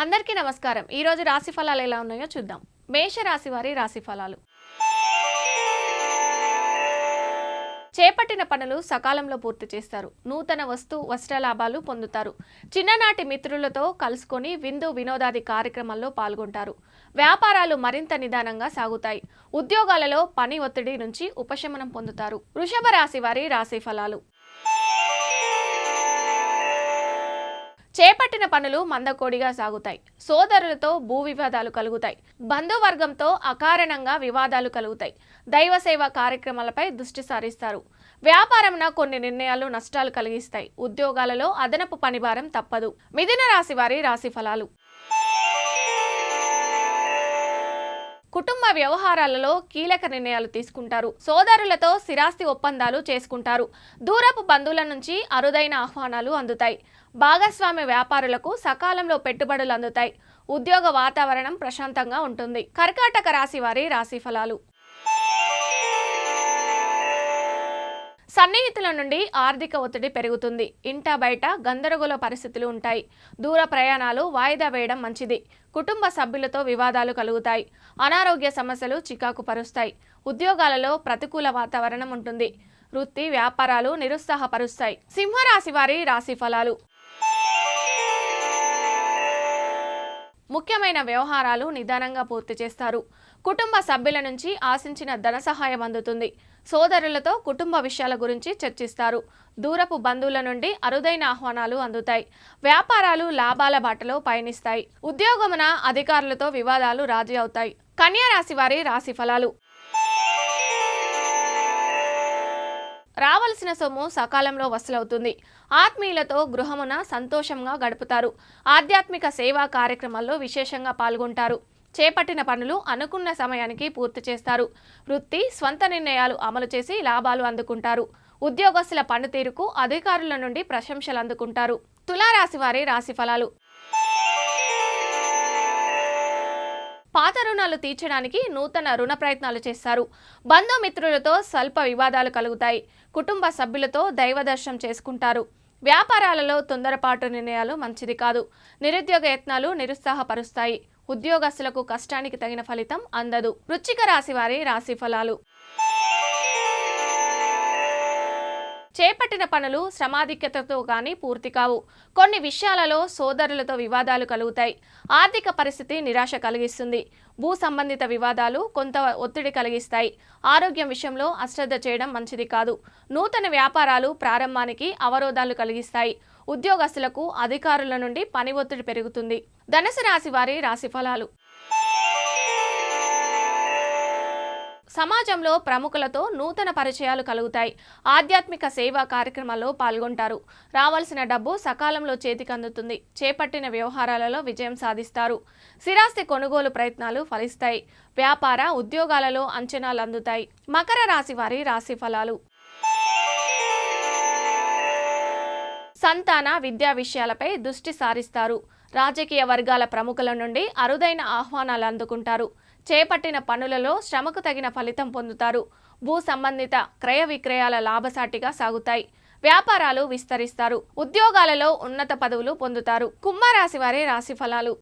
అందరికీ నమస్కారం। ఈ రోజు రాశి ఫలాలు ఎలా ఉన్నాయో చూద్దాం। మేష రాశి వారి రాశి ఫలాలు। చేపట్టిన పనులు సకాలంలో పూర్తి చేస్తారు। నూతన వస్త్ర లాభాలు పొందుతారు। చిన్ననాటి మిత్రులతో కలుసుకొని విందు వినోదాది కార్యక్రమాల్లో పాల్గొంటారు। వ్యాపారాలు మరింత నిదానంగా సాగుతాయి। ఉద్యోగాలలో పని ఒత్తిడి నుంచి ఉపశమనం పొందుతారు। వృషభ రాశి వారి రాశి ఫలాలు। చేపట్టిన పనులు మందకోడిగా సాగుతాయి। సోదరులతో భూ వివాదాలు కలుగుతాయి। బంధువర్గంతో అకారణంగా వివాదాలు కలుగుతాయి। దైవ సేవ కార్యక్రమాలపై దృష్టి సారిస్తారు। వ్యాపారంన కొన్ని నిర్ణయాలు నష్టాలు కలిగిస్తాయి। ఉద్యోగాలలో అదనపు పనిభారం తప్పదు। మిథున రాశి వారి రాశి ఫలాలు। కుటుంబ వ్యవహారాలలో కీలక నిర్ణయాలు తీసుకుంటారు। సోదరులతో స్థిరాస్తి ఒప్పందాలు చేసుకుంటారు। దూరపు బంధువుల నుంచి అరుదైన ఆహ్వానాలు అందుతాయి। భాగస్వామ్య వ్యాపారులకు సకాలంలో పెట్టుబడులు అందుతాయి। ఉద్యోగ వాతావరణం ప్రశాంతంగా ఉంటుంది। కర్కాటక రాశి వారి రాశి ఫలాలు। సన్నిహితుల నుండి ఆర్థిక ఒత్తిడి పెరుగుతుంది। ఇంట బయట గందరగోళ పరిస్థితులు ఉంటాయి। దూర ప్రయాణాలు వాయిదా వేయడం మంచిది। కుటుంబ సభ్యులతో వివాదాలు కలుగుతాయి। అనారోగ్య సమస్యలు చికాకు పరుస్తాయి। ఉద్యోగాలలో ప్రతికూల వాతావరణం ఉంటుంది। వృత్తి వ్యాపారాలు నిరుత్సాహపరుస్తాయి। సింహరాశి వారి రాశి ఫలాలు। ముఖ్యమైన వ్యవహారాలు నిదానంగా పూర్తి చేస్తారు। కుటుంబ సభ్యుల నుంచి ఆశించిన ధన సహాయం అందుతుంది। సోదరులతో కుటుంబ విషయాల గురించి చర్చిస్తారు। దూరపు బంధువుల నుండి అరుదైన ఆహ్వానాలు అందుతాయి। వ్యాపారాలు లాభాల బాటలో పయనిస్తాయి। ఉద్యోగమున అధికారులతో వివాదాలు రాజీ అవుతాయి। కన్యా రాశి వారి రాశి ఫలాలు। రావాల్సిన సొమ్ము సకాలంలో వసూలవుతుంది। ఆత్మీయులతో గృహమున సంతోషంగా గడుపుతారు। ఆధ్యాత్మిక సేవా కార్యక్రమాల్లో విశేషంగా పాల్గొంటారు। చేపట్టిన పనులు అనుకున్న సమయానికి పూర్తి చేస్తారు। వృత్తి స్వంత నిర్ణయాలు అమలు చేసి లాభాలు అందుకుంటారు। ఉద్యోగస్తుల పనితీరుకు అధికారుల నుండి ప్రశంసలు అందుకుంటారు। తులారాశి వారి రాశి ఫలాలు। పాత రుణాలు తీర్చడానికి నూతన రుణ ప్రయత్నాలు చేస్తారు। బంధుమిత్రులతో స్వల్ప వివాదాలు కలుగుతాయి। కుటుంబ సభ్యులతో దైవ దర్శనం చేసుకుంటారు। వ్యాపారాలలో తొందరపాటు నిర్ణయాలు మంచిది కాదు। నిరుద్యోగ యత్నాలు నిరుత్సాహపరుస్తాయి। ఉద్యోగస్తులకు కష్టానికి తగిన ఫలితం అందదు। వృశ్చిక రాశి వారి రాశి ఫలాలు। చేపట్టిన పనులు శ్రమాధిక్యతతో గాని పూర్తి కావు। కొన్ని విషయాలలో సోదరులతో వివాదాలు కలుగుతాయి। ఆర్థిక పరిస్థితి నిరాశ కలిగిస్తుంది। భూ సంబంధిత వివాదాలు కొంత ఒత్తిడి కలిగిస్తాయి। ఆరోగ్యం విషయంలో అశ్రద్ధ చేయడం మంచిది కాదు। నూతన వ్యాపారాలు ప్రారంభానికి అవరోధాలు కలిగిస్తాయి। ఉద్యోగస్తులకు అధికారుల నుండి పని ఒత్తిడి పెరుగుతుంది। ధనుసు రాశి వారి రాశి ఫలాలు। సమాజంలో ప్రముఖులతో నూతన పరిచయాలు కలుగుతాయి। ఆధ్యాత్మిక సేవా కార్యక్రమాల్లో పాల్గొంటారు। రావాల్సిన డబ్బు సకాలంలో చేతికి అందుతుంది। చేపట్టిన వ్యవహారాలలో విజయం సాధిస్తారు। స్థిరాస్తి కొనుగోలు ప్రయత్నాలు ఫలిస్తాయి। వ్యాపార ఉద్యోగాలలో అంచనాలు అందుతాయి। మకర రాశి వారి రాశి ఫలాలు। సంతాన విద్యా విషయాలపై దృష్టి సారిస్తారు। రాజకీయ వర్గాల ప్రముఖుల నుండి అరుదైన ఆహ్వానాలు అందుకుంటారు। చేపట్టిన పనులలో శ్రమకు తగిన ఫలితం పొందుతారు। భూ సంబంధిత క్రయ విక్రయాల లాభసాటిగా సాగుతాయి। వ్యాపారాలు విస్తరిస్తారు। ఉద్యోగాలలో ఉన్నత పదవులు పొందుతారు। కుంభరాశి వారి రాశి ఫలాలు।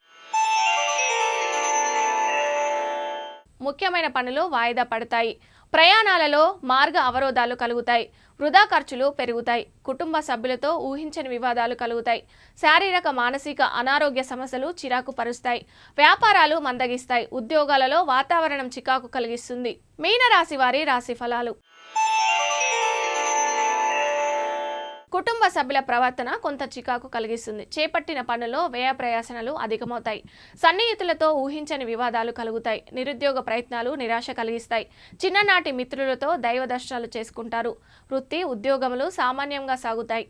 ముఖ్యమైన పనులు వాయిదా పడతాయి। ప్రయాణాలలో మార్గ అవరోధాలు కలుగుతాయి। వృధా ఖర్చులు పెరుగుతాయి। కుటుంబ సభ్యులతో ఊహించని వివాదాలు కలుగుతాయి। శారీరక మానసిక అనారోగ్య సమస్యలు చిరాకు పరుస్తాయి। వ్యాపారాలు మందగిస్తాయి। ఉద్యోగాలలో వాతావరణం చికాకు కలిగిస్తుంది। మీన రాశి వారి రాశి ఫలాలు। కుటుంబ సభ్యుల ప్రవర్తన కొంత చికాకు కలిగిస్తుంది। చేపట్టిన పనుల్లో వ్యయ ప్రయాసనలు అధికమవుతాయి। సన్నిహితులతో ఊహించని వివాదాలు కలుగుతాయి। నిరుద్యోగ ప్రయత్నాలు నిరాశ కలిగిస్తాయి। చిన్ననాటి మిత్రులతో దైవ దర్శనాలు చేసుకుంటారు। వృత్తి ఉద్యోగములు సామాన్యంగా సాగుతాయి।